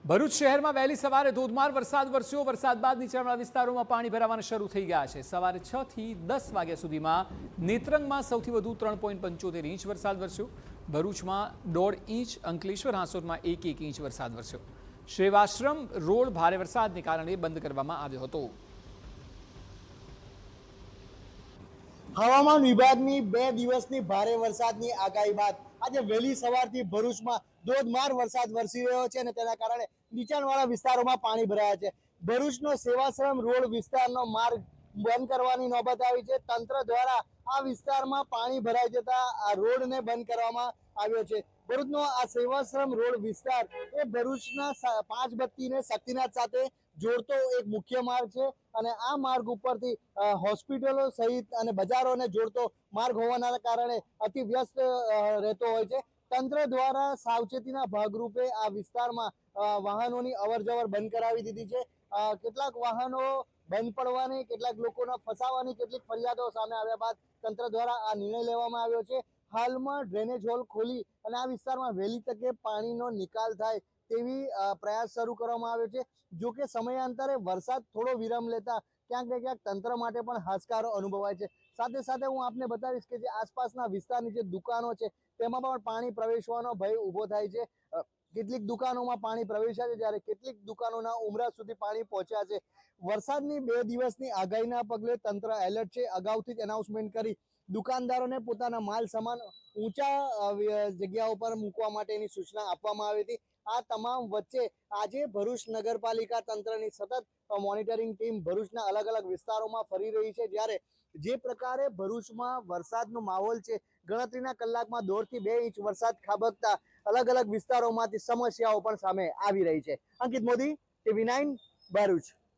ભરૂચ શહેરમાં વહેલી સવારે ધોધમાર વરસાદ વરસ્યો। વરસાદ બાદ નીચાણવાળા વિસ્તારોમાં પાણી ભરાવાના શરૂ થઈ ગયા છે। સવારે 6 થી 10 વાગ્યા સુધીમાં નેત્રંગમાં સૌથી વધુ 3.75 ઇંચ વરસાદ વરસ્યો। ભરૂચમાં 1.5 ઇંચ, અંકલેશ્વર હાંસોદમાં 1 ઇંચ વરસાદ વરસ્યો। સેવાશ્રમ રોડ ભારે વરસાદને કારણે બંધ કરવામાં આવ્યો હતો। હવામાન વિભાગની 2 દિવસની ભારે વરસાદની આગાહી બાદ આજે વહેલી સવારથી ભરૂચમાં ધોધમાર વરસાદ વરસી રહ્યો છે અને તેના કારણે નીચાણવાળા વિસ્તારોમાં પાણી ભરાયા છે। ભરૂચનો સેવાશ્રમ રોડ વિસ્તારનો માર્ગ બંધ કરવાની નોબત આવી છે। તંત્ર દ્વારા આ વિસ્તારમાં પાણી ભરાઈ જતા આ રોડને બંધ કરવામાં આવ્યો છે। ભરૂચનો આ સેવાશ્રમ રોડ વિસ્તાર એ ભરૂચના 5 બત્તીને શક્તિનાથ સાથે જોડતો એક મુખ્ય માર્ગ છે અને આ માર્ગ ઉપરથી હોસ્પિટલો સહિત અને બજારોને જોડતો માર્ગ હોવાના કારણે અતિ વ્યસ્ત રહેતો હોય છે। તંત્ર દ્વારા સાવચેતીના ભાગરૂપે આ વિસ્તારમાં વાહનોની અવરજવર બંધ કરાવી દીધી છે। કેટલાક વાહનો બંધ પડવાની, કેટલાક લોકોના ફસાવાની કેટલીક ફરિયાદો સામે આવ્યા બાદ તંત્ર દ્વારા આ નિર્ણય લેવામાં આવ્યો છે। હાલમાં ડ્રેનેજ હોલ ખોલી અને આ વિસ્તારમાં વહેલી તકે પાણીનો નિકાલ થાય તેવી પ્રયાસ શરૂ કરવામાં આવ્યો છે। જો કે સમયાંતરે વરસાદ થોડો વિરામ લેતા ક્યાંક ને ક્યાંક તંત્ર માટે પણ હાશકારો અનુભવાય છે। સાથે સાથે હું આપને બતાવીશ કે જે આસપાસના વિસ્તારની જે દુકાનો છે તેમાં પણ પાણી પ્રવેશવાનો ભય ઊભો થાય છે। કેટલીક દુકાનોમાં પાણી પ્રવેશ્યા છે જ્યારે કેટલીક દુકાનોના ઉમરા સુધી પાણી પહોંચ્યા છે। વરસાદની 2 દિવસની આગાહીના પગલે તંત્ર એલર્ટ છે। અગાઉથી જ એનાઉન્સમેન્ટ કરી દુકાનદારોને પોતાના માલ સામાન ઊંચા જગ્યાઓ પર મૂકવા માટેની સૂચના આપવામાં આવી હતી। આ તમામ વચ્ચે આજે ભરૂચ નગરપાલિકા તંત્રની સતત મોનિટરિંગ ટીમ ભરૂચના અલગ અલગ વિસ્તારોમાં ફરી રહી છે। જ્યારે જે પ્રકારે ભરૂચમાં વરસાદનો માહોલ છે, ગણતરીના કલાકમાં 1.5 થી 2 ઇંચ વરસાદ ખાબકતા અલગ અલગ વિસ્તારોમાંથી સમસ્યાઓ પણ સામે આવી રહી છે। અંકિત મોદી, TV9 ભરૂચ।